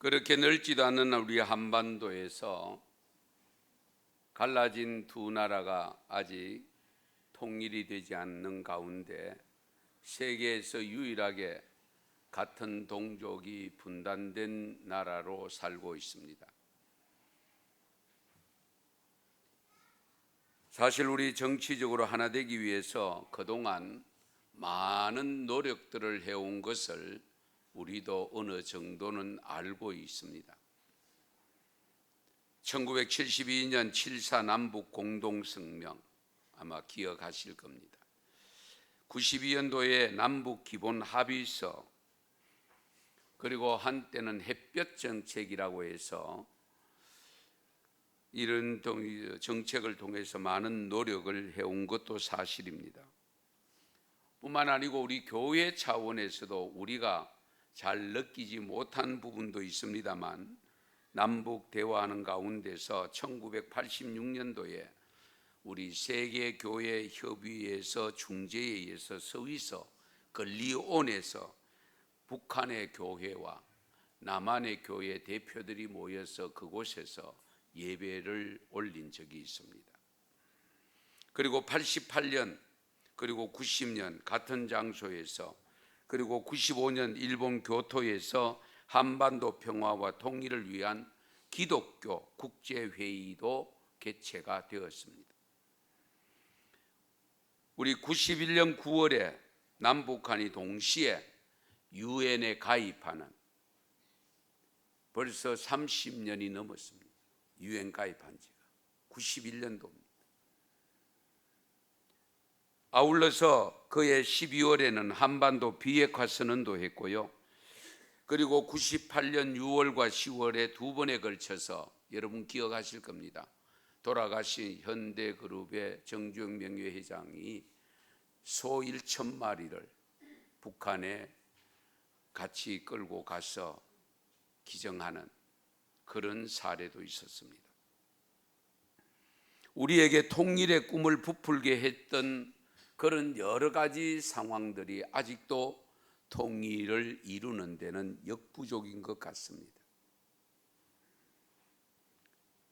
그렇게 넓지도 않은 우리 한반도에서 갈라진 두 나라가 아직 통일이 되지 않는 가운데 세계에서 유일하게 같은 동족이 분단된 나라로 살고 있습니다. 사실 우리 정치적으로 하나 되기 위해서 그동안 많은 노력들을 해온 것을 우리도 어느 정도는 알고 있습니다. 1972년 7.4 남북 공동성명 아마 기억하실 겁니다. 92년도에 남북 기본 합의서, 그리고 한때는 햇볕 정책이라고 해서 이런 정책을 통해서 많은 노력을 해온 것도 사실입니다. 뿐만 아니고 우리 교회 차원에서도 우리가 잘 느끼지 못한 부분도 있습니다만, 남북 대화하는 가운데서 1986년도에 우리 세계교회협의회에서 중재에 의해서 서위서 그 리온에서 북한의 교회와 남한의 교회 대표들이 모여서 그곳에서 예배를 올린 적이 있습니다. 그리고 88년 그리고 90년 같은 장소에서, 그리고 95년 일본 교토에서 한반도 평화와 통일을 위한 기독교 국제회의도 개최가 되었습니다. 우리 91년 9월에 남북한이 동시에 유엔에 가입하는, 벌써 30년이 넘었습니다. 유엔 가입한 지가 91년도입니다. 아울러서 그해 12월에는 한반도 비핵화 선언도 했고요. 그리고 98년 6월과 10월에 두 번에 걸쳐서, 여러분 기억하실 겁니다, 돌아가신 현대그룹의 정주영 명예회장이 소 1,000마리를 북한에 같이 끌고 가서 기증하는 그런 사례도 있었습니다. 우리에게 통일의 꿈을 부풀게 했던 그런 여러 가지 상황들이 아직도 통일을 이루는 데는 역부족인 것 같습니다.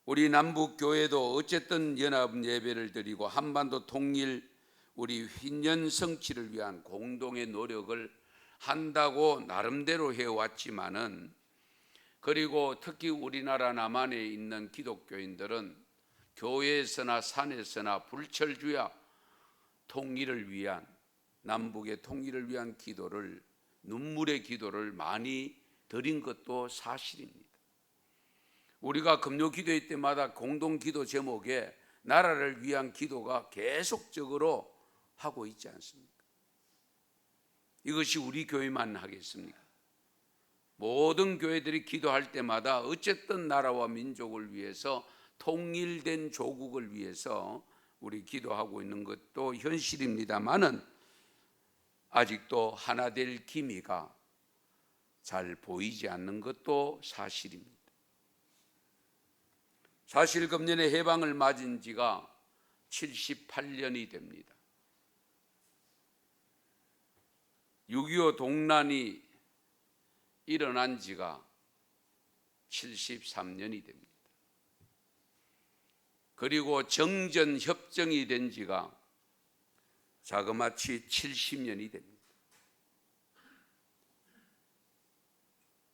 우리 남북교회도 어쨌든 연합 예배를 드리고 한반도 통일, 우리 휘년 성취를 위한 공동의 노력을 한다고 나름대로 해왔지만은, 그리고 특히 우리나라 남한에 있는 기독교인들은 교회에서나 산에서나 불철주야 통일을 위한, 남북의 통일을 위한 기도를, 눈물의 기도를 많이 드린 것도 사실입니다. 우리가 금요 기도회 때마다 공동 기도 제목에 나라를 위한 기도가 계속적으로 하고 있지 않습니까? 이것이 우리 교회만 하겠습니까? 모든 교회들이 기도할 때마다 어쨌든 나라와 민족을 위해서, 통일된 조국을 위해서 우리 기도하고 있는 것도 현실입니다만은, 아직도 하나 될 기미가 잘 보이지 않는 것도 사실입니다. 사실 금년에 해방을 맞은 지가 78년이 됩니다. 6.25 동란이 일어난 지가 73년이 됩니다. 그리고 정전협정이 된 지가 자그마치 70년이 됩니다.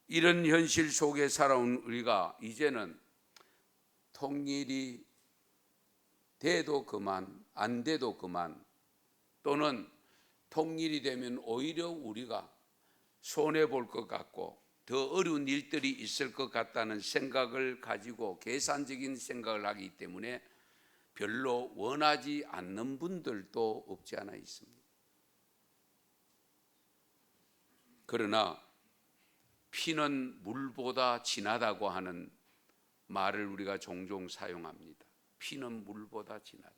이런 현실 속에 살아온 우리가 이제는 통일이 돼도 그만, 안 돼도 그만, 또는 통일이 되면 오히려 우리가 손해볼 것 같고 더 어려운 일들이 있을 것 같다는 생각을 가지고 계산적인 생각을 하기 때문에 별로 원하지 않는 분들도 없지 않아 있습니다. 그러나 피는 물보다 진하다고 하는 말을 우리가 종종 사용합니다. 피는 물보다 진하다.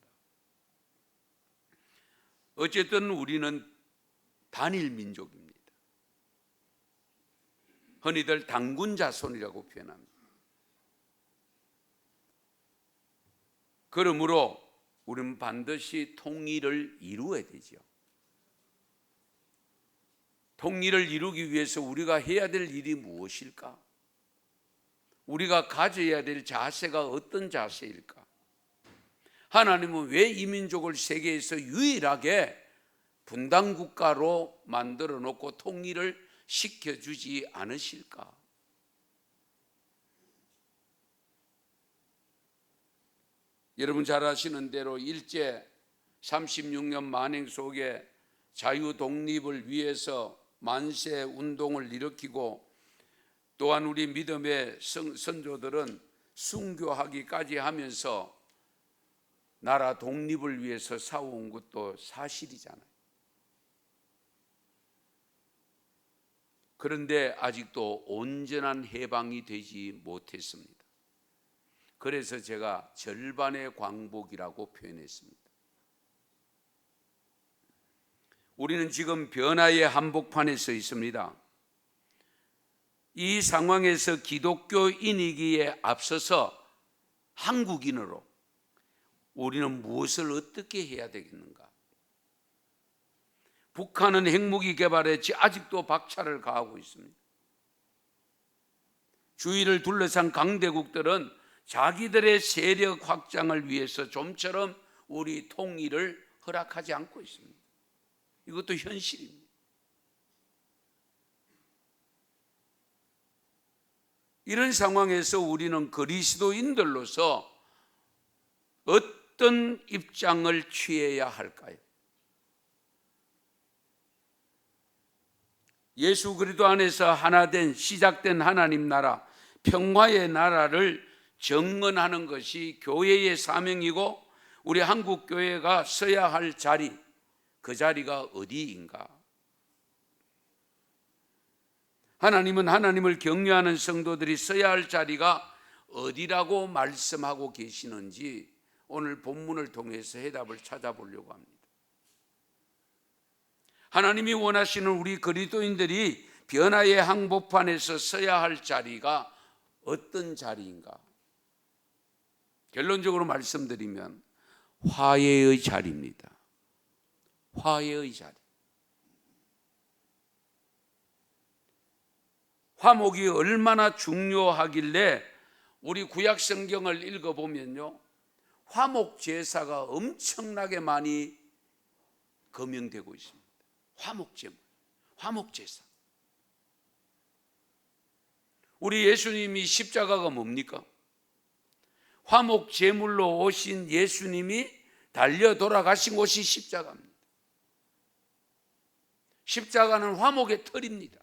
어쨌든 우리는 단일 민족입니다. 흔히들 단군 자손이라고 표현합니다. 그러므로 우리는 반드시 통일을 이루어야 되죠. 통일을 이루기 위해서 우리가 해야 될 일이 무엇일까? 우리가 가져야 될 자세가 어떤 자세일까? 하나님은 왜 이 민족을 세계에서 유일하게 분단 국가로 만들어 놓고 통일을 시켜주지 않으실까? 여러분 잘 아시는 대로 일제 36년 만행 속에 자유 독립을 위해서 만세 운동을 일으키고, 또한 우리 믿음의 선조들은 순교하기까지 하면서 나라 독립을 위해서 싸워온 것도 사실이잖아요. 그런데 아직도 온전한 해방이 되지 못했습니다. 그래서 제가 절반의 광복이라고 표현했습니다. 우리는 지금 변화의 한복판에 서 있습니다. 이 상황에서 기독교인이기에 앞서서 한국인으로 우리는 무엇을 어떻게 해야 되겠는가? 북한은 핵무기 개발에 아직도 박차를 가하고 있습니다. 주위를 둘러싼 강대국들은 자기들의 세력 확장을 위해서 좀처럼 우리 통일을 허락하지 않고 있습니다. 이것도 현실입니다. 이런 상황에서 우리는 그리스도인들로서 어떤 입장을 취해야 할까요? 예수 그리스도 안에서 하나된 시작된 하나님 나라, 평화의 나라를 정언하는 것이 교회의 사명이고, 우리 한국 교회가 서야 할 자리, 그 자리가 어디인가? 하나님은 하나님을 경외하는 성도들이 서야 할 자리가 어디라고 말씀하고 계시는지 오늘 본문을 통해서 해답을 찾아보려고 합니다. 하나님이 원하시는 우리 그리스도인들이 변화의 한복판에서 서야 할 자리가 어떤 자리인가? 결론적으로 말씀드리면 화해의 자리입니다. 화해의 자리. 화목이 얼마나 중요하길래 우리 구약 성경을 읽어보면요, 화목 제사가 엄청나게 많이 거명되고 있습니다. 화목 제물, 화목 제사. 우리 예수님이 십자가가 뭡니까? 화목 제물로 오신 예수님이 달려 돌아가신 곳이 십자가입니다. 십자가는 화목의 틀입니다.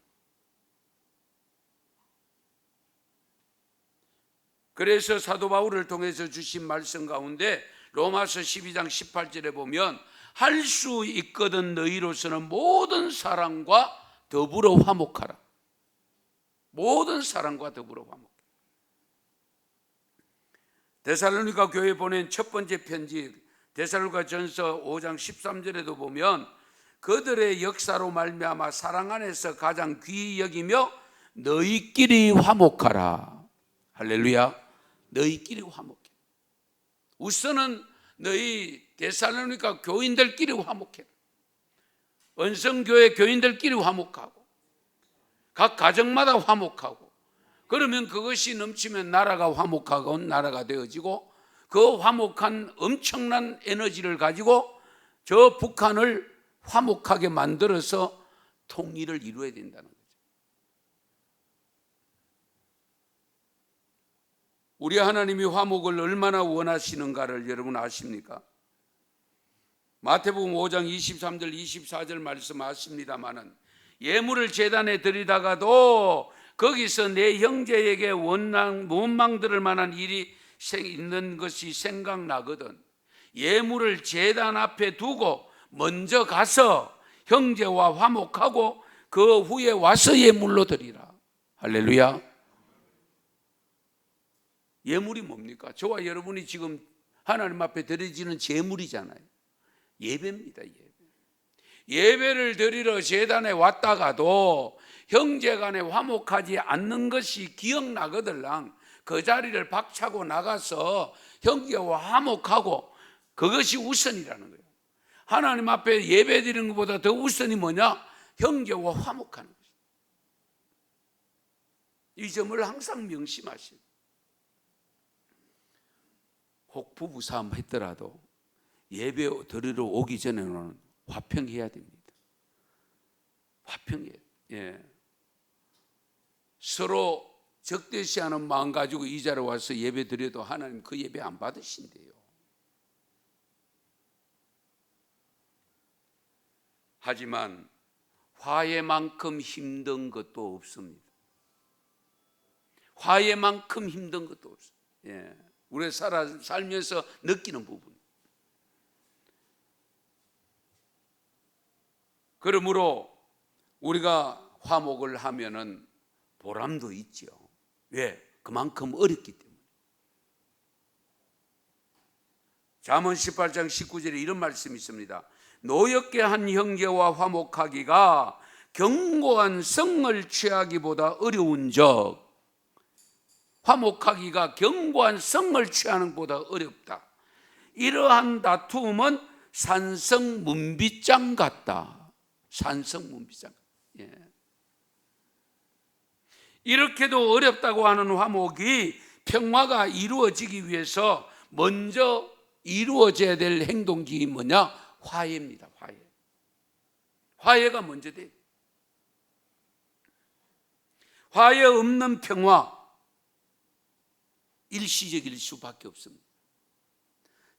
그래서 사도 바울을 통해서 주신 말씀 가운데 로마서 12장 18절에 보면 할 수 있거든 너희로서는 모든 사람과 더불어 화목하라. 모든 사람과 더불어 화목하라. 데살로니가 교회에 보낸 첫 번째 편지 데살로니가전서 5장 13절에도 보면 그들의 역사로 말미암아 사랑 안에서 가장 귀히 여기며 너희끼리 화목하라. 할렐루야. 너희끼리 화목해. 우선은 너희 데살로니가 교인들끼리 화목해. 언성교회 교인들끼리 화목하고 각 가정마다 화목하고, 그러면 그것이 넘치면 나라가 화목하고 나라가 되어지고, 그 화목한 엄청난 에너지를 가지고 저 북한을 화목하게 만들어서 통일을 이루어야 된다는 거죠. 우리 하나님이 화목을 얼마나 원하시는가를 여러분 아십니까? 마태복음 5장 23절 24절 말씀 아십니다마는 예물을 제단에 드리다가도 거기서 내 형제에게 원망 들을 만한 일이 있는 것이 생각나거든 예물을 제단 앞에 두고 먼저 가서 형제와 화목하고 그 후에 와서 예물로 드리라. 할렐루야. 예물이 뭡니까? 저와 여러분이 지금 하나님 앞에 드려지는 제물이잖아요. 예배입니다. 예배를 드리러 제단에 왔다가도 형제간에 화목하지 않는 것이 기억나거들랑 그 자리를 박차고 나가서 형제와 화목하고, 그것이 우선이라는 거예요. 하나님 앞에 예배 드리는 것보다 더 우선이 뭐냐? 형제와 화목하는 것이죠. 이 점을 항상 명심하시고, 혹 부부싸움 했더라도 예배 드리러 오기 전에는 화평해야 됩니다. 화평해. 예. 서로 적대시하는 마음 가지고 이 자리에 와서 예배 드려도 하나님 그 예배 안 받으신대요. 하지만 화해만큼 힘든 것도 없습니다. 화해만큼 힘든 것도 없어요. 예. 우리 살면서 느끼는 부분. 그러므로 우리가 화목을 하면은 보람도 있죠. 왜? 그만큼 어렵기 때문에. 잠언 18장 19절에 이런 말씀이 있습니다. 노엽게 한 형제와 화목하기가 견고한 성을 취하기보다 어려운즉, 화목하기가 견고한 성을 취하는 것보다 어렵다. 이러한 다툼은 산성문빗장 같다. 산성문빗장. 예. 이렇게도 어렵다고 하는 화목이 평화가 이루어지기 위해서 먼저 이루어져야 될 행동이 뭐냐? 화해입니다. 화해. 화해가 먼저 돼요. 화해 없는 평화, 일시적일 수밖에 없습니다.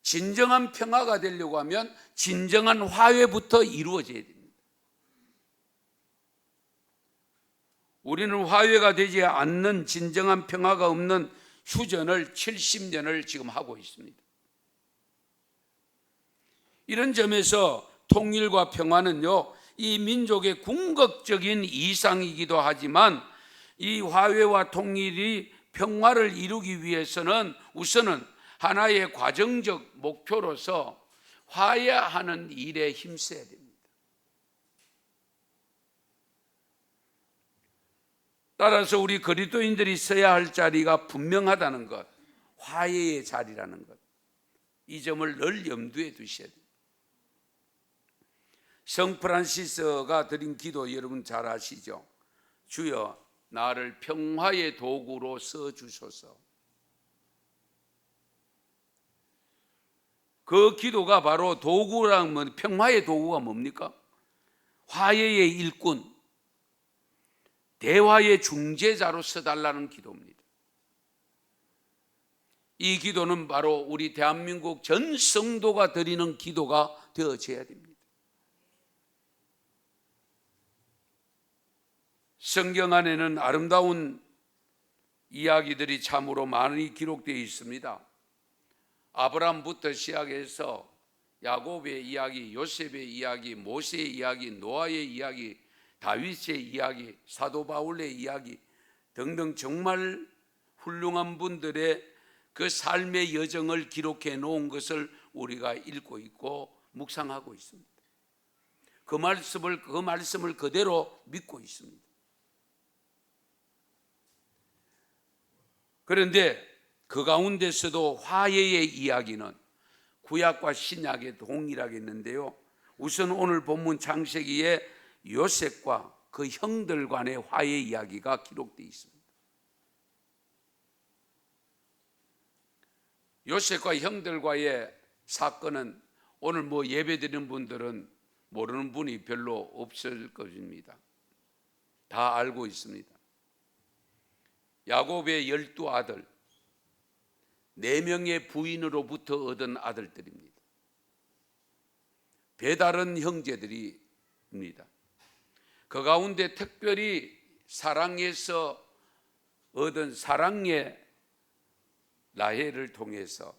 진정한 평화가 되려고 하면 진정한 화해부터 이루어져야 됩니다. 우리는 화해가 되지 않는 진정한 평화가 없는 휴전을 70년을 지금 하고 있습니다. 이런 점에서 통일과 평화는요, 이 민족의 궁극적인 이상이기도 하지만 이 화해와 통일이 평화를 이루기 위해서는 우선은 하나의 과정적 목표로서 화해하는 일에 힘써야 됩니다. 따라서 우리 그리스도인들이 서야 할 자리가 분명하다는 것, 화해의 자리라는 것, 이 점을 늘 염두에 두셔야 됩니다. 성 프란시스가 드린 기도 여러분 잘 아시죠? 주여 나를 평화의 도구로 써주소서. 그 기도가 바로 도구랑 평화의 도구가 뭡니까? 화해의 일꾼, 대화의 중재자로 써달라는 기도입니다. 이 기도는 바로 우리 대한민국 전 성도가 드리는 기도가 되어져야 됩니다. 성경 안에는 아름다운 이야기들이 참으로 많이 기록되어 있습니다. 아브라함부터 시작해서 야곱의 이야기, 요셉의 이야기, 모세의 이야기, 노아의 이야기, 다윗의 이야기, 사도 바울의 이야기 등등 정말 훌륭한 분들의 그 삶의 여정을 기록해 놓은 것을 우리가 읽고 있고 묵상하고 있습니다. 그 말씀을 그대로 믿고 있습니다. 그런데 그 가운데서도 화해의 이야기는 구약과 신약에 동일하게 있는데요, 우선 오늘 본문 창세기에 요셉과 그 형들 간의 화해 이야기가 기록되어 있습니다. 요셉과 형들과의 사건은 오늘 예배드리는 분들은 모르는 분이 별로 없을 것입니다. 다 알고 있습니다. 야곱의 12아들, 4명의 부인으로부터 얻은 아들들입니다. 배다른 형제들입니다. 그 가운데 특별히 사랑에서 얻은 사랑의 라헬을 통해서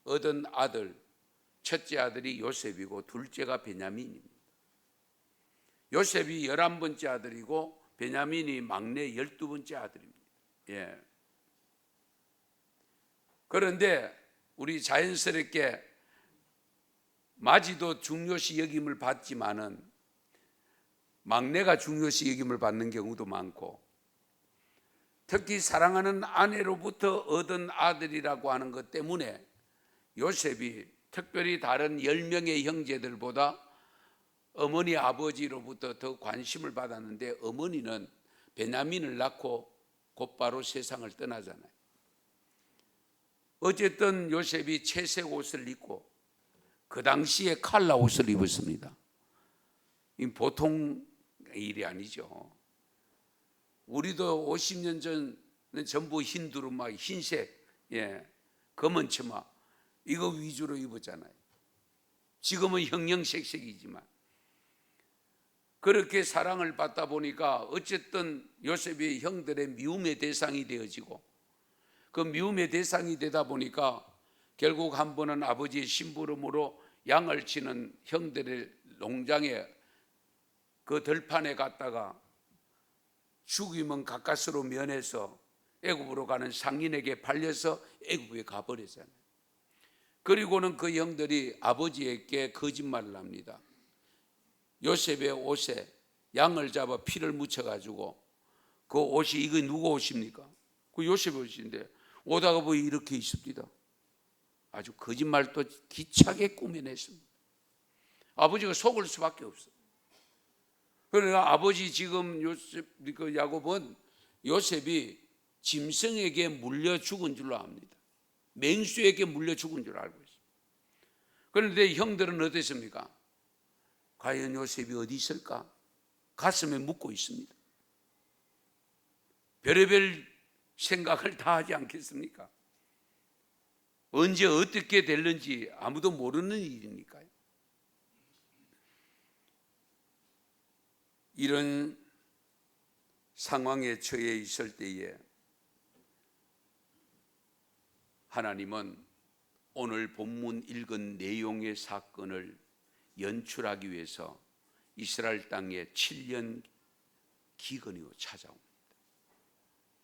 얻은 아들, 첫째 아들이 요셉이고 둘째가 베냐민입니다. 요셉이 11번째 아들이고 베냐민이 막내 12번째 아들입니다. 예. 그런데 우리 자연스럽게 마지도 중요시 여김을 받지만은 막내가 중요시 여김을 받는 경우도 많고, 특히 사랑하는 아내로부터 얻은 아들이라고 하는 것 때문에 요셉이 특별히 다른 10명의 형제들보다 어머니 아버지로부터 더 관심을 받았는데, 어머니는 베냐민을 낳고 곧바로 세상을 떠나잖아요. 어쨌든 요셉이 채색 옷을 입고 그 당시에 칼라 옷을 입었습니다. 이 보통 일이 아니죠. 우리도 50년 전은 전부 흰 두루마, 흰색, 검은 치마 이거 위주로 입었잖아요. 지금은 형형색색이지만 그렇게 사랑을 받다 보니까 어쨌든 요셉이 형들의 미움의 대상이 되어지고 그 미움의 대상이 되다 보니까 결국 한 번은 아버지의 심부름으로 양을 치는 형들의 농장에 그 들판에 갔다가 죽임은 가까스로 면해서 애굽으로 가는 상인에게 팔려서 애굽에 가버렸잖아요. 그리고는 그 형들이 아버지에게 거짓말을 합니다. 요셉의 옷에 양을 잡아 피를 묻혀가지고 그 옷이 이거 누구 옷입니까? 그 요셉 옷인데 오다가 보니 이렇게 있습니다. 아주 거짓말도 기차게 꾸며냈습니다. 아버지가 속을 수밖에 없어요. 그러니까 아버지 지금 요셉, 그 야곱은 요셉이 짐승에게 물려 죽은 줄로 압니다. 맹수에게 물려 죽은 줄 알고 있어요. 그런데 형들은 어땠습니까? 과연 요셉이 어디 있을까? 가슴에 묻고 있습니다. 별의별 생각을 다 하지 않겠습니까? 언제 어떻게 될는지 아무도 모르는 일이니까요. 이런 상황에 처해 있을 때에 하나님은 오늘 본문 읽은 내용의 사건을 연출하기 위해서 이스라엘 땅에 7년 기근이 찾아옵니다.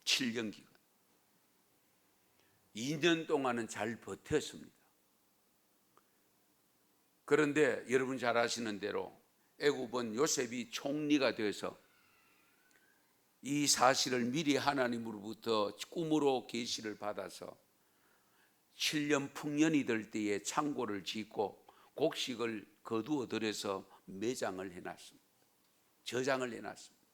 7년 기근. 2년 동안은 잘 버텼습니다. 그런데 여러분 잘 아시는 대로 애굽은 요셉이 총리가 되어서 이 사실을 미리 하나님으로부터 꿈으로 계시를 받아서 7년 풍년이 될 때에 창고를 짓고 곡식을 거두어 들여서 매장을 해놨습니다. 저장을 해놨습니다.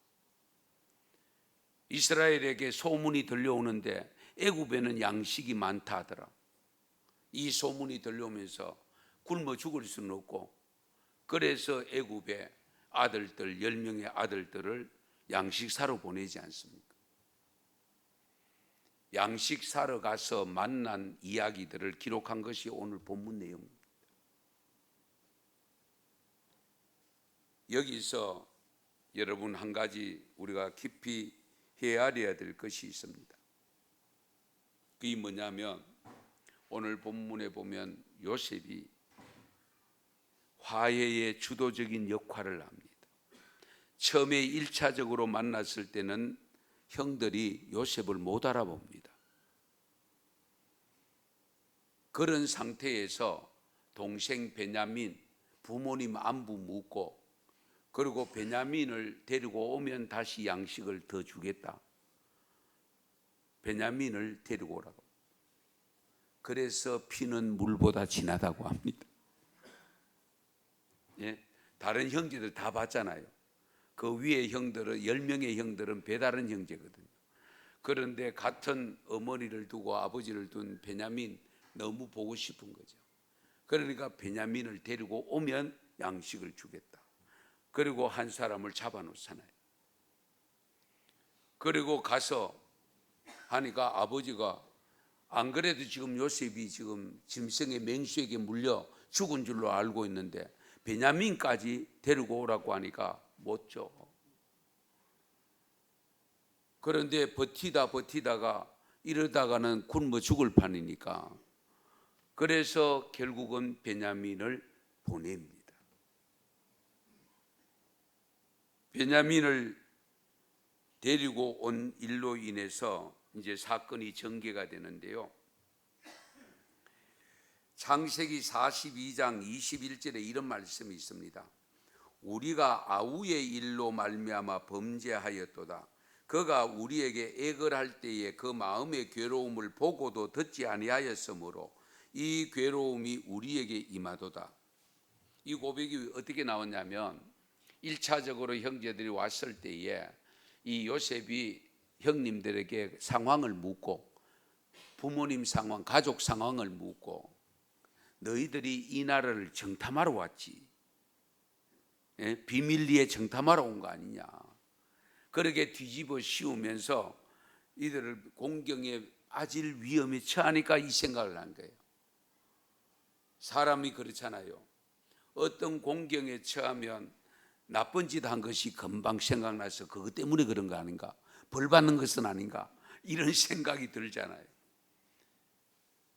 이스라엘에게 소문이 들려오는데 애굽에는 양식이 많다 하더라. 이 소문이 들려오면서 굶어 죽을 수는 없고 그래서 애굽의 아들들 10명의 아들들을 양식 사러 보내지 않습니까? 양식 사러 가서 만난 이야기들을 기록한 것이 오늘 본문 내용입니다. 여기서 여러분 한 가지 우리가 깊이 헤아려야 될 것이 있습니다. 그게 뭐냐면 오늘 본문에 보면 요셉이 화해의 주도적인 역할을 합니다. 처음에 1차적으로 만났을 때는 형들이 요셉을 못 알아봅니다. 그런 상태에서 동생 베냐민 부모님 안부 묻고 그리고 베냐민을 데리고 오면 다시 양식을 더 주겠다. 베냐민을 데리고 오라고. 그래서 피는 물보다 진하다고 합니다. 다른 형제들 다 봤잖아요. 그 위에 형들은 10명의 형들은 배다른 형제거든요. 그런데 같은 어머니를 두고 아버지를 둔 베냐민 너무 보고 싶은 거죠. 그러니까 베냐민을 데리고 오면 양식을 주겠다. 그리고 한 사람을 잡아놓잖아요. 그리고 가서 하니까 아버지가 안 그래도 지금 요셉이 지금 짐승의 맹수에게 물려 죽은 줄로 알고 있는데 베냐민까지 데리고 오라고 하니까 못 줘. 그런데 버티다가 이러다가는 굶어 죽을 판이니까 그래서 결국은 베냐민을 보냅니다. 베냐민을 데리고 온 일로 인해서 이제 사건이 전개가 되는데요. 창세기 42장 21절에 이런 말씀이 있습니다. 우리가 아우의 일로 말미암아 범죄하였도다. 그가 우리에게 애걸할 때에 그 마음의 괴로움을 보고도 듣지 아니하였으므로 이 괴로움이 우리에게 임하도다. 이 고백이 어떻게 나왔냐면 1차적으로 형제들이 왔을 때에 이 요셉이 형님들에게 상황을 묻고 부모님 상황, 가족 상황을 묻고 너희들이 이 나라를 정탐하러 왔지, 비밀리에 정탐하러 온 거 아니냐, 그렇게 뒤집어 씌우면서 이들을 공경에 빠질 위험에 처하니까 이 생각을 한 거예요. 사람이 그렇잖아요. 어떤 공경에 처하면 나쁜 짓 한 것이 금방 생각나서 그것 때문에 그런 거 아닌가, 벌 받는 것은 아닌가, 이런 생각이 들잖아요.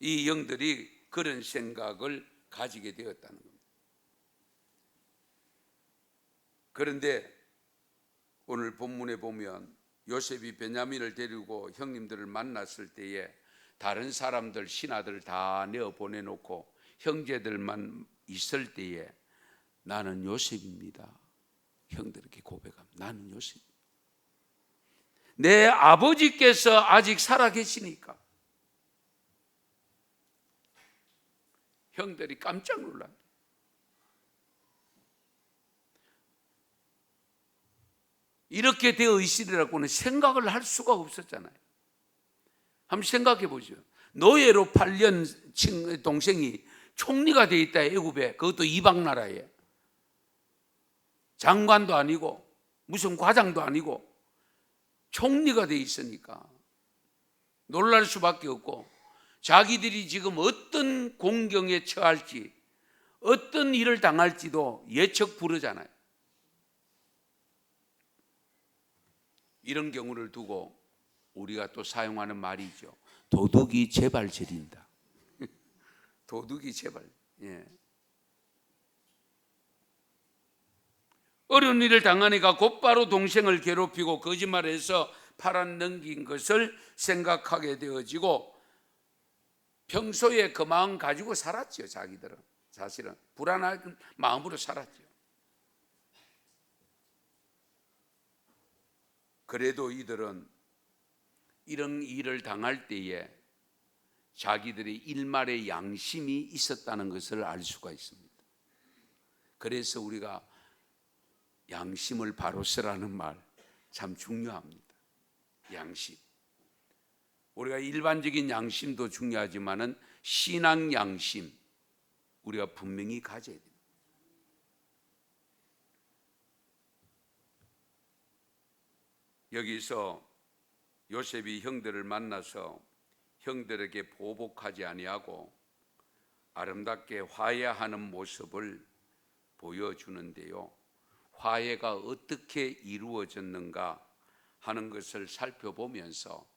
이 영들이 그런 생각을 가지게 되었다는 겁니다. 그런데 오늘 본문에 보면 요셉이 베냐민을 데리고 형님들을 만났을 때에 다른 사람들, 신하들 다 내어 보내놓고 형제들만 있을 때에 나는 요셉입니다. 형들에게 고백합니다. 나는 요셉. 내 아버지께서 아직 살아계시니까. 형들이 깜짝 놀랍니다. 이렇게 되어 있으리라고는 생각을 할 수가 없었잖아요. 한번 생각해 보죠. 노예로 팔린 동생이 총리가 되어 있다, 애굽에. 그것도 이방 나라에. 장관도 아니고 무슨 과장도 아니고 총리가 되어 있으니까 놀랄 수밖에 없고, 자기들이 지금 어떤 공경에 처할지, 어떤 일을 당할지도 예측 불허잖아요. 이런 경우를 두고 우리가 또 사용하는 말이 있죠. 도둑이 제발 저린다. 도둑이 제발. 어려운 일을 당하니까 곧바로 동생을 괴롭히고 거짓말해서 팔아넘긴 것을 생각하게 되어지고, 평소에 그 마음 가지고 살았죠. 자기들은 사실은 불안한 마음으로 살았죠. 그래도 이들은 이런 일을 당할 때에 자기들의 일말의 양심이 있었다는 것을 알 수가 있습니다. 그래서 우리가 양심을 바로 쓰라는 말 참 중요합니다. 양심. 우리가 일반적인 양심도 중요하지만은 신앙 양심 우리가 분명히 가져야 됩니다. 여기서 요셉이 형들을 만나서 형들에게 보복하지 아니하고 아름답게 화해하는 모습을 보여주는데요, 화해가 어떻게 이루어졌는가 하는 것을 살펴보면서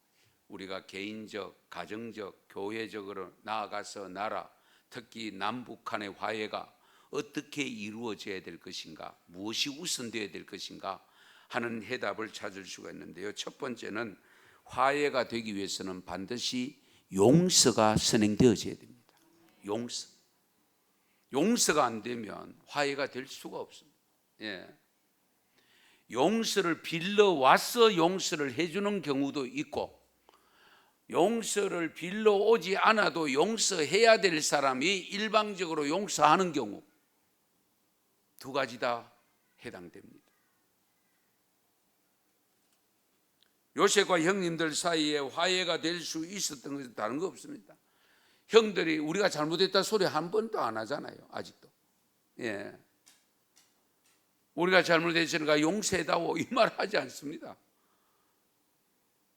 우리가 개인적, 가정적, 교회적으로 나아가서 나라, 특히 남북한의 화해가 어떻게 이루어져야 될 것인가, 무엇이 우선되어야 될 것인가 하는 해답을 찾을 수가 있는데요, 첫 번째는 화해가 되기 위해서는 반드시 용서가 선행되어져야 됩니다. 용서가 안 되면 화해가 될 수가 없습니다. 용서를 빌려와서 용서를 해주는 경우도 있고, 용서를 빌려오지 않아도 용서해야 될 사람이 일방적으로 용서하는 경우, 두 가지 다 해당됩니다. 요셉과 형님들 사이에 화해가 될 수 있었던 것은 다른 거 없습니다. 형들이 우리가 잘못했다 소리 한 번도 안 하잖아요. 아직도. 우리가 잘못했으니까 용서해다오 이 말 하지 않습니다.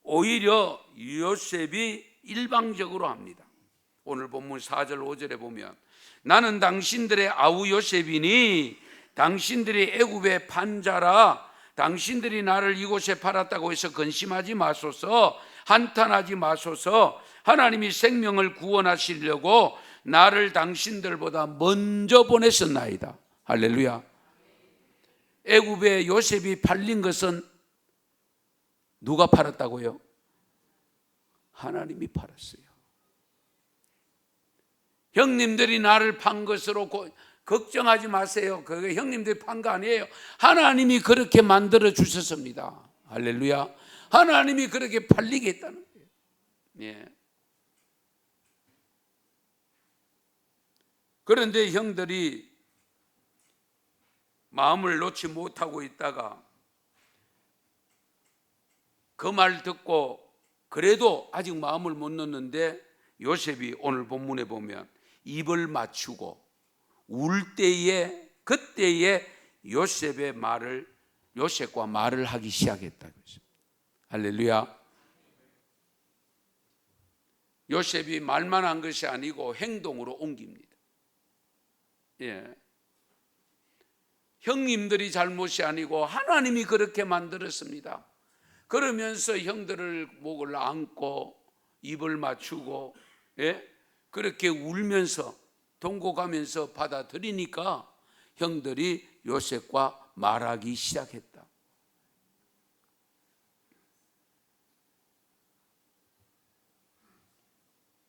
오히려 요셉이 일방적으로 합니다. 오늘 본문 4절 5절에 보면 나는 당신들의 아우 요셉이니 당신들이 애굽의 판자라, 당신들이 나를 이곳에 팔았다고 해서 근심하지 마소서, 한탄하지 마소서. 하나님이 생명을 구원하시려고 나를 당신들보다 먼저 보냈었나이다. 할렐루야. 애굽에 요셉이 팔린 것은 누가 팔았다고요? 하나님이 팔았어요. 형님들이 나를 판 것으로 걱정하지 마세요. 그게 형님들이 판 거 아니에요. 하나님이 그렇게 만들어 주셨습니다. 할렐루야. 하나님이 그렇게 팔리게 했다는 거예요. 그런데 형들이 마음을 놓지 못하고 있다가 그 말 듣고 그래도 아직 마음을 못 놓는데 요셉이 오늘 본문에 보면 입을 맞추고 울 때에 그때에 요셉과 말을 하기 시작했다고 했습니다. 할렐루야. 요셉이 말만 한 것이 아니고 행동으로 옮깁니다. 예. 형님들이 잘못이 아니고 하나님이 그렇게 만들었습니다. 그러면서 형들을 목을 안고 입을 맞추고, 예? 그렇게 울면서 동고가면서 받아들이니까 형들이 요셉과 말하기 시작했다.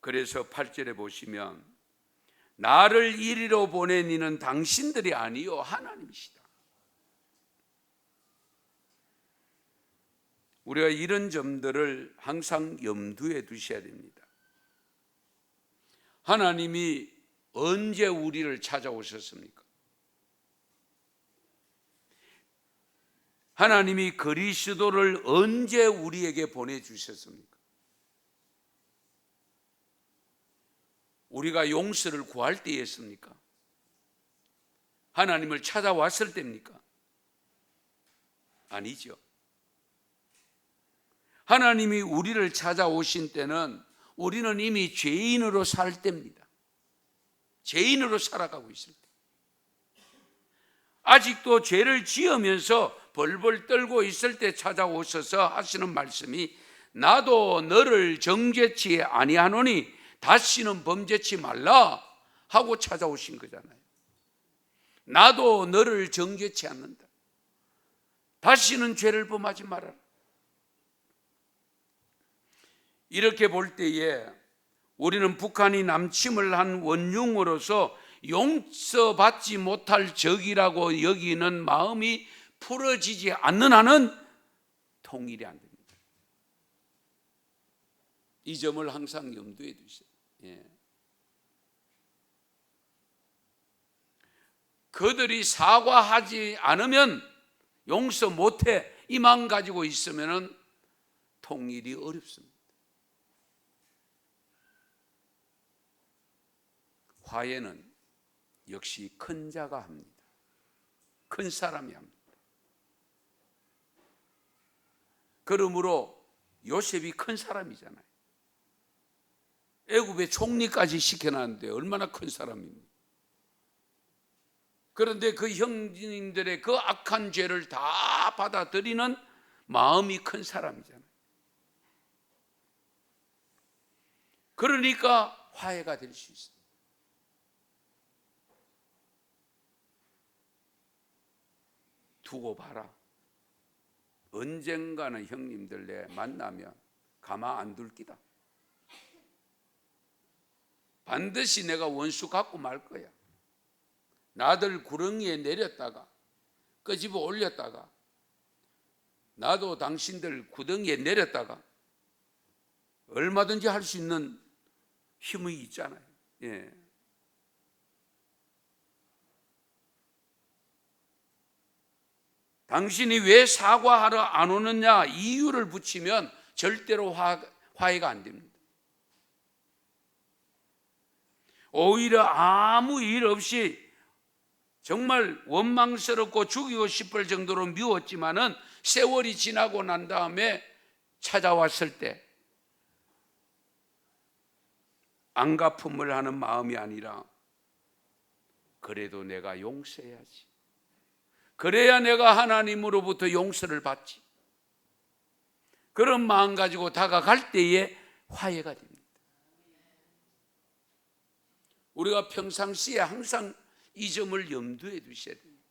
그래서 8절에 보시면 나를 이리로 보낸 이는 당신들이 아니요 하나님이시다. 우리가 이런 점들을 항상 염두에 두셔야 됩니다. 하나님이 언제 우리를 찾아오셨습니까? 하나님이 그리스도를 언제 우리에게 보내주셨습니까? 우리가 용서를 구할 때였습니까? 하나님을 찾아왔을 때입니까? 아니죠. 하나님이 우리를 찾아오신 때는 우리는 이미 죄인으로 살 때입니다. 죄인으로 살아가고 있을 때. 아직도 죄를 지으면서 벌벌 떨고 있을 때 찾아오셔서 하시는 말씀이 나도 너를 정죄치 아니하노니 다시는 범죄치 말라 하고 찾아오신 거잖아요. 나도 너를 정죄치 않는다. 다시는 죄를 범하지 말아라. 이렇게 볼 때에 우리는 북한이 남침을 한 원흉으로서 용서받지 못할 적이라고 여기는 마음이 풀어지지 않는 한은 통일이 안 됩니다. 이 점을 항상 염두에 두세요. 예. 그들이 사과하지 않으면 용서 못해 이만 가지고 있으면 통일이 어렵습니다. 화해는 역시 큰 자가 합니다. 큰 사람이 합니다. 그러므로 요셉이 큰 사람이잖아요. 애굽의 총리까지 시켜놨는데 얼마나 큰 사람입니까? 그런데 그 형님들의 그 악한 죄를 다 받아들이는 마음이 큰 사람이잖아요. 그러니까 화해가 될 수 있어요. 두고 봐라. 언젠가는 형님들 내 만나면 가만 안 둘 기다. 반드시 내가 원수 갖고 말 거야. 나들 구렁이에 내렸다가 끄집어 올렸다가 나도 당신들 구덩이에 내렸다가 얼마든지 할 수 있는 힘이 있잖아요. 예. 당신이 왜 사과하러 안 오느냐 이유를 붙이면 절대로 화해가 안 됩니다. 오히려 아무 일 없이 정말 원망스럽고 죽이고 싶을 정도로 미웠지만은 세월이 지나고 난 다음에 찾아왔을 때 안갚음을 하는 마음이 아니라 그래도 내가 용서해야지. 그래야 내가 하나님으로부터 용서를 받지. 그런 마음 가지고 다가갈 때에 화해가 됩니다. 우리가 평상시에 항상 이 점을 염두에 두셔야 됩니다.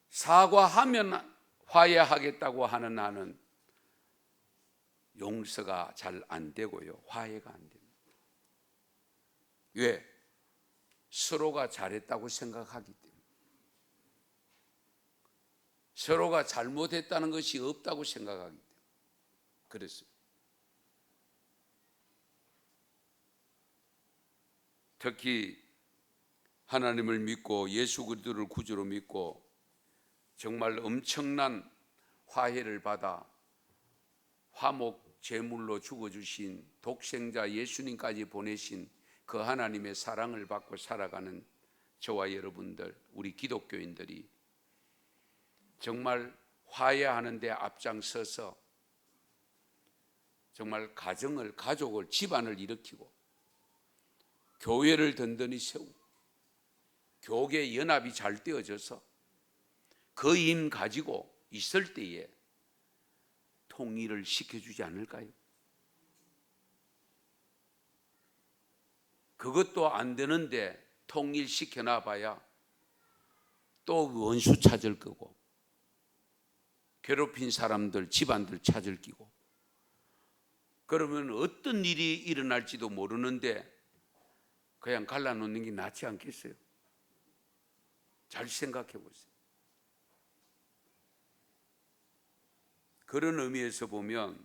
사과하면 화해하겠다고 하는 나는 용서가 잘 안 되고요. 화해가 안 됩니다. 왜? 서로가 잘했다고 생각하기 때문에. 서로가 잘못했다는 것이 없다고 생각하기 때문에. 그랬어요. 특히 하나님을 믿고 예수 그리스도를 구주로 믿고 정말 엄청난 화해를 받아 화목 제물로 죽어주신 독생자 예수님까지 보내신 그 하나님의 사랑을 받고 살아가는 저와 여러분들, 우리 기독교인들이 정말 화해하는 데 앞장서서 정말 가정을, 가족을, 집안을 일으키고 교회를 든든히 세우고 교계 연합이 잘 되어져서 그 힘 가지고 있을 때에 통일을 시켜주지 않을까요? 그것도 안 되는데 통일시켜놔 봐야 또 원수 찾을 거고 괴롭힌 사람들, 집안들 찾을 끼고, 그러면 어떤 일이 일어날지도 모르는데 그냥 갈라놓는 게 낫지 않겠어요? 잘 생각해 보세요. 그런 의미에서 보면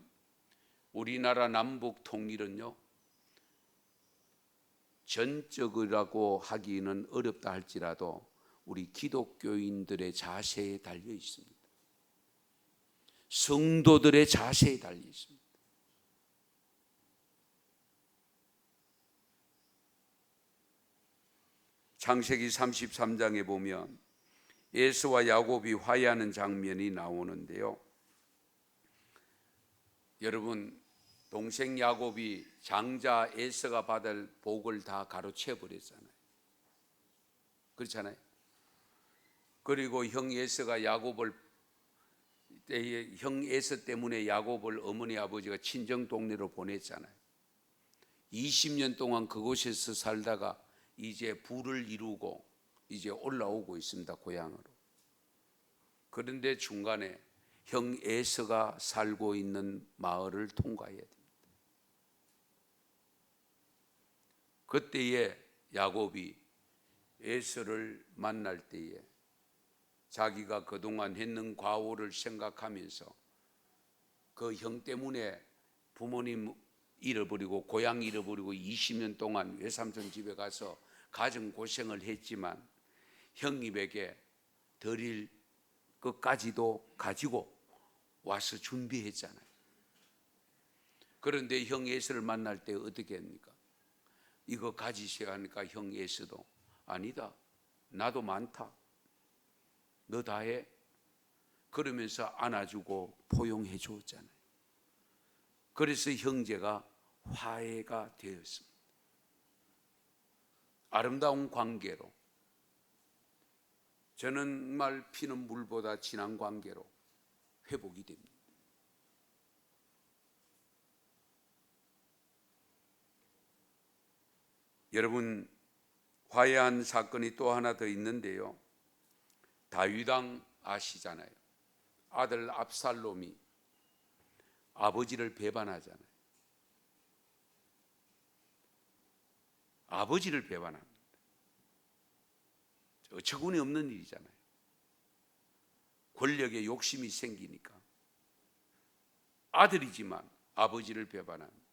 우리나라 남북 통일은요, 전적이라고 하기는 어렵다 할지라도 우리 기독교인들의 자세에 달려 있습니다. 성도들의 자세에 달려 있습니다. 창세기 33장에 보면 에서와 야곱이 화해하는 장면이 나오는데요, 여러분, 동생 야곱이 장자 에서가 받을 복을 다 가로채 버렸잖아요. 그렇잖아요. 그리고 형 에서가 야곱을, 형 에서 때문에 야곱을 어머니 아버지가 친정 동네로 보냈잖아요. 20년 동안 그곳에서 살다가 이제 부를 이루고 이제 올라오고 있습니다, 고향으로. 그런데 중간에 형 에서가 살고 있는 마을을 통과해야 됩니다. 그때에 야곱이 에서를 만날 때에 자기가 그동안 했는 과오를 생각하면서 그 형 때문에 부모님 잃어버리고 고향 잃어버리고 20년 동안 외삼촌 집에 가서 가정 고생을 했지만 형님에게 드릴 것까지도 가지고 와서 준비했잖아요. 그런데 형 에서를 만날 때 어떻게 합니까? 이거 가지셔야 하니까 형 에서도 아니다, 나도 많다, 너 다 해, 그러면서 안아주고 포용해 주었잖아요. 그래서 형제가 화해가 되었습니다. 아름다운 관계로, 정말 피는 물보다 진한 관계로 회복이 됩니다. 여러분, 화해한 사건이 또 하나 더 있는데요, 다윗 왕 아시잖아요. 아들 압살롬이 아버지를 배반하잖아요. 아버지를 배반합니다. 어처구니 없는 일이잖아요. 권력에 욕심이 생기니까. 아들이지만 아버지를 배반합니다.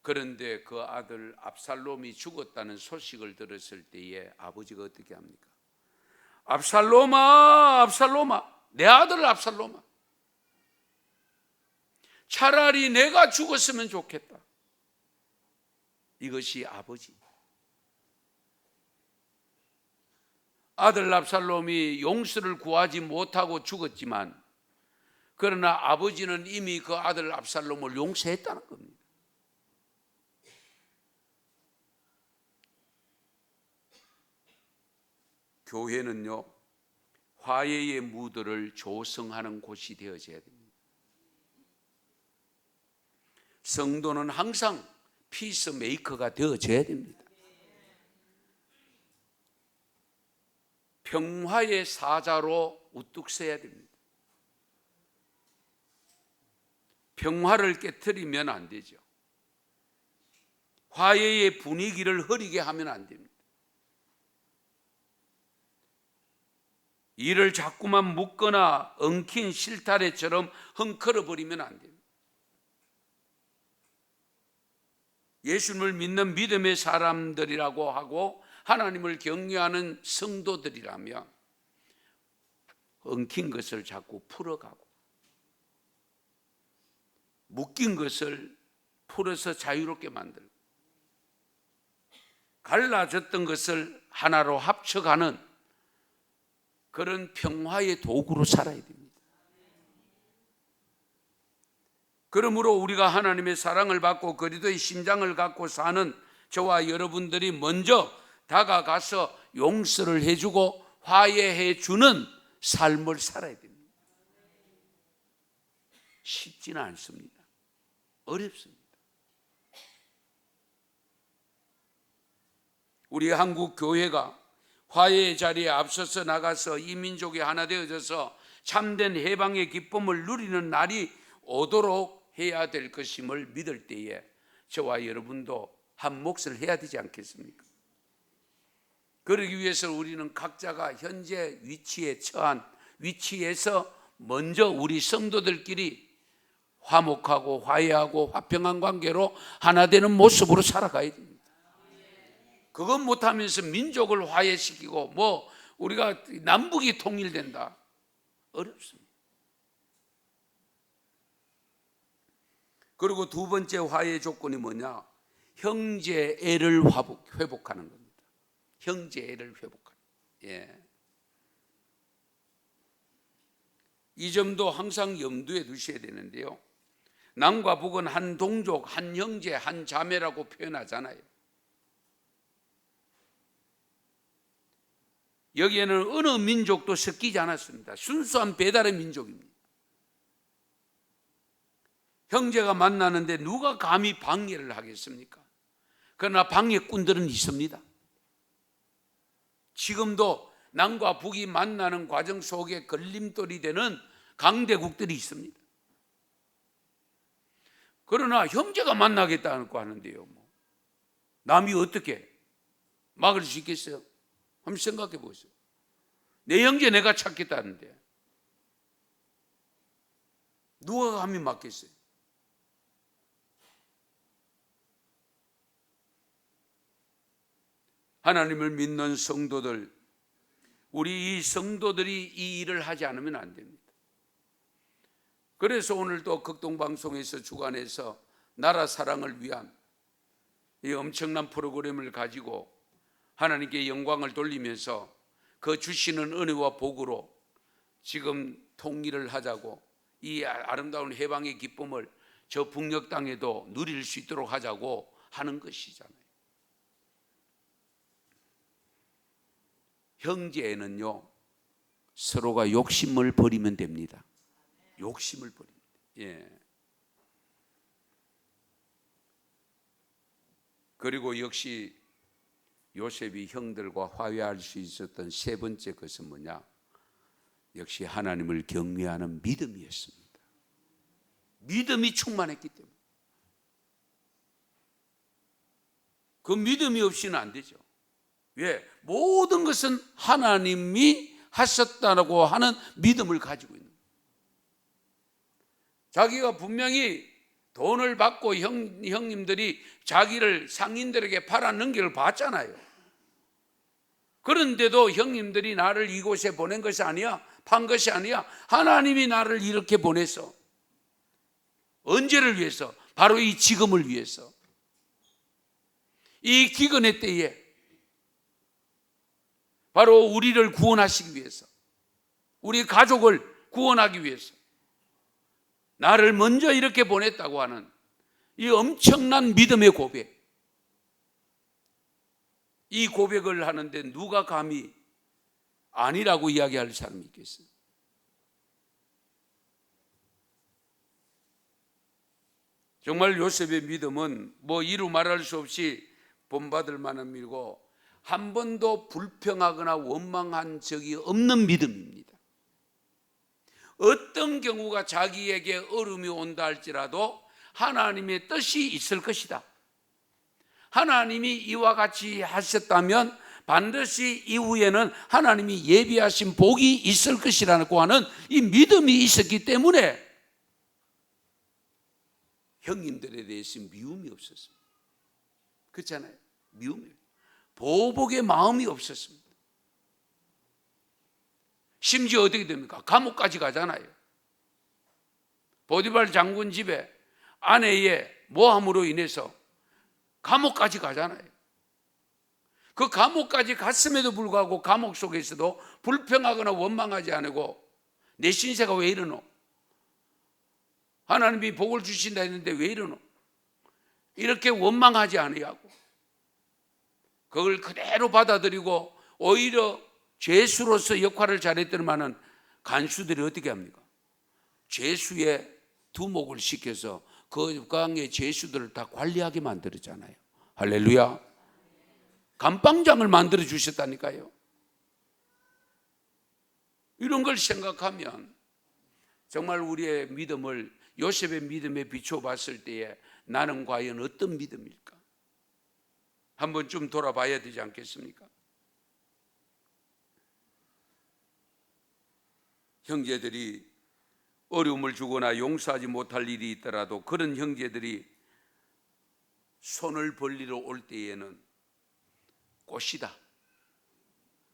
그런데 그 아들 압살롬이 죽었다는 소식을 들었을 때에 아버지가 어떻게 합니까? 압살롬아, 압살롬아, 내 아들 압살롬아, 차라리 내가 죽었으면 좋겠다. 이것이 아버지. 아들 압살롬이 용서를 구하지 못하고 죽었지만, 그러나 아버지는 이미 그 아들 압살롬을 용서했다는 겁니다. 교회는요, 화해의 무드를 조성하는 곳이 되어져야 됩니다. 성도는 항상 피스메이커가 되어져야 됩니다. 평화의 사자로 우뚝 서야 됩니다. 평화를 깨트리면 안 되죠. 화해의 분위기를 흐리게 하면 안 됩니다. 이를 자꾸만 묶거나 엉킨 실타래처럼 헝클어 버리면 안 됩니다. 예수님을 믿는 믿음의 사람들이라고 하고 하나님을 경외하는 성도들이라면 엉킨 것을 자꾸 풀어가고 묶인 것을 풀어서 자유롭게 만들고 갈라졌던 것을 하나로 합쳐가는 그런 평화의 도구로 살아야 됩니다. 그러므로 우리가 하나님의 사랑을 받고 그리스도의 심장을 갖고 사는 저와 여러분들이 먼저 다가가서 용서를 해주고 화해해 주는 삶을 살아야 됩니다. 쉽지는 않습니다. 어렵습니다. 우리 한국 교회가 화해의 자리에 앞서서 나가서 이 민족이 하나 되어져서 참된 해방의 기쁨을 누리는 날이 오도록 해야 될 것임을 믿을 때에 저와 여러분도 한 몫을 해야 되지 않겠습니까? 그러기 위해서 우리는 각자가 현재 위치에 처한 위치에서 먼저 우리 성도들끼리 화목하고 화해하고 화평한 관계로 하나 되는 모습으로 살아가야 됩니다. 그건 못하면서 민족을 화해시키고 우리가 남북이 통일된다, 어렵습니다. 그리고 두 번째 화해의 조건이 뭐냐? 형제애를 회복하는 겁니다. 형제애를 회복하는. 이 점도 항상 염두에 두셔야 되는데요. 남과 북은 한 동족, 한 형제, 한 자매라고 표현하잖아요. 여기에는 어느 민족도 섞이지 않았습니다. 순수한 배달의 민족입니다. 형제가 만나는데 누가 감히 방해를 하겠습니까? 그러나 방해꾼들은 있습니다. 지금도 남과 북이 만나는 과정 속에 걸림돌이 되는 강대국들이 있습니다. 그러나 형제가 만나겠다고 하는데요, 남이 어떻게 막을 수 있겠어요? 한번 생각해 보세요. 내 형제 내가 찾겠다는데 누가 감히 막겠어요? 하나님을 믿는 성도들, 우리 이 성도들이 이 일을 하지 않으면 안 됩니다. 그래서 오늘 또 극동방송에서 주관해서 나라 사랑을 위한 이 엄청난 프로그램을 가지고 하나님께 영광을 돌리면서 그 주시는 은혜와 복으로 지금 통일을 하자고, 이 아름다운 해방의 기쁨을 저 북녘 땅에도 누릴 수 있도록 하자고 하는 것이잖아요. 형제에는요, 서로가 욕심을 버리면 됩니다. 욕심을 버립니다. 그리고 역시 요셉이 형들과 화해할 수 있었던 세 번째 것은 뭐냐? 역시 하나님을 경외하는 믿음이었습니다. 믿음이 충만했기 때문에. 그 믿음이 없이는 안 되죠. 왜? 모든 것은 하나님이 하셨다고 하는 믿음을 가지고 있는 거예요. 자기가 분명히 돈을 받고 형님들이 자기를 상인들에게 팔아는 걸 봤잖아요. 그런데도 형님들이 나를 이곳에 보낸 것이 아니야, 판 것이 아니야, 하나님이 나를 이렇게 보내서, 언제를 위해서? 바로 이 지금을 위해서, 이 기근의 때에 바로 우리를 구원하시기 위해서, 우리 가족을 구원하기 위해서 나를 먼저 이렇게 보냈다고 하는 이 엄청난 믿음의 고백, 이 고백을 하는데 누가 감히 아니라고 이야기할 사람이 있겠어요? 정말 요셉의 믿음은 이루 말할 수 없이 본받을 만한 믿고 한 번도 불평하거나 원망한 적이 없는 믿음입니다. 어떤 경우가 자기에게 어려움이 온다 할지라도 하나님의 뜻이 있을 것이다, 하나님이 이와 같이 하셨다면 반드시 이후에는 하나님이 예비하신 복이 있을 것이라고 하는 이 믿음이 있었기 때문에 형님들에 대해서 미움이 없었습니다. 그렇잖아요. 미움이, 보복의 마음이 없었습니다. 심지어 어떻게 됩니까? 감옥까지 가잖아요. 보디발 장군 집에 아내의 모함으로 인해서 감옥까지 가잖아요. 그 감옥까지 갔음에도 불구하고 감옥 속에서도 불평하거나 원망하지 않고 내 신세가 왜 이러노? 하나님이 복을 주신다 했는데 왜 이러노? 이렇게 원망하지 아니하고 그걸 그대로 받아들이고 오히려 죄수로서 역할을 잘했더니만은 간수들이 어떻게 합니까? 죄수의 두목을 시켜서 그 강의 죄수들을 다 관리하게 만들었잖아요. 할렐루야. 감방장을 만들어 주셨다니까요. 이런 걸 생각하면 정말 우리의 믿음을 요셉의 믿음에 비춰봤을 때에 나는 과연 어떤 믿음일까? 한번 좀 돌아봐야 되지 않겠습니까? 형제들이 어려움을 주거나 용서하지 못할 일이 있더라도 그런 형제들이 손을 벌리러 올 때에는 꽃이다,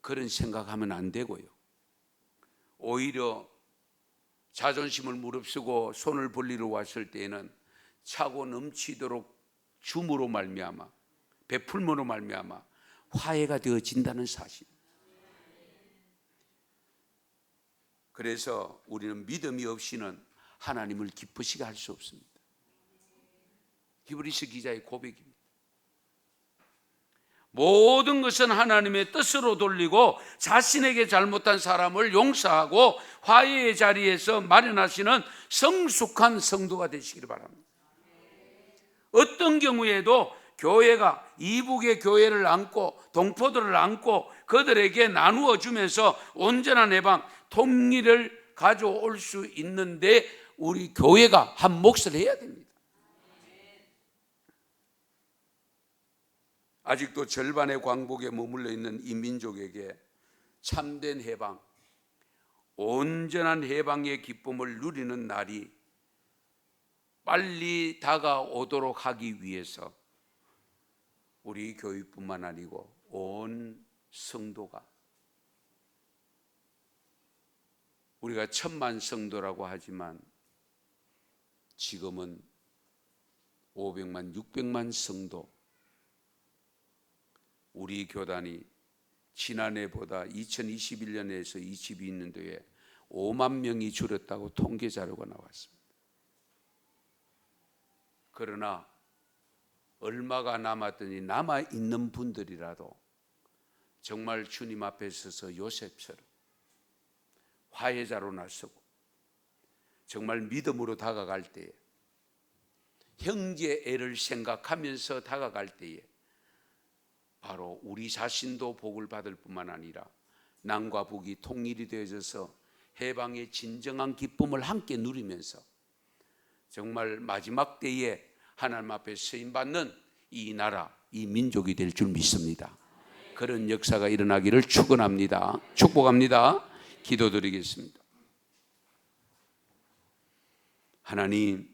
그런 생각하면 안 되고요. 오히려 자존심을 무릅쓰고 손을 벌리러 왔을 때에는 차고 넘치도록 줌으로 말미암아, 베풀므로 말미암아 화해가 되어진다는 사실. 그래서 우리는 믿음이 없이는 하나님을 기쁘시게 할 수 없습니다. 히브리서 기자의 고백입니다. 모든 것은 하나님의 뜻으로 돌리고 자신에게 잘못한 사람을 용서하고 화해의 자리에서 마련하시는 성숙한 성도가 되시기를 바랍니다. 어떤 경우에도 교회가 이북의 교회를 안고 동포들을 안고 그들에게 나누어 주면서 온전한 해방, 통일을 가져올 수 있는데 우리 교회가 한 몫을 해야 됩니다. 아직도 절반의 광복에 머물러 있는 이 민족에게 참된 해방, 온전한 해방의 기쁨을 누리는 날이 빨리 다가오도록 하기 위해서 우리 교회뿐만 아니고 온 성도가, 우리가 1000만 성도라고 하지만 지금은 500만, 600만 성도, 우리 교단이 지난해보다 2021년에서 22년도에 5만 명이 줄었다고 통계 자료가 나왔습니다. 그러나 얼마가 남았더니 남아있는 분들이라도 정말 주님 앞에 서서 요셉처럼 화해자로 나서고 정말 믿음으로 다가갈 때에, 형제 애를 생각하면서 다가갈 때에 바로 우리 자신도 복을 받을 뿐만 아니라 남과 북이 통일이 되어져서 해방의 진정한 기쁨을 함께 누리면서 정말 마지막 때에 하나님 앞에 쓰임받는 이 나라, 이 민족이 될 줄 믿습니다. 그런 역사가 일어나기를 축원합니다. 축복합니다. 기도드리겠습니다. 하나님,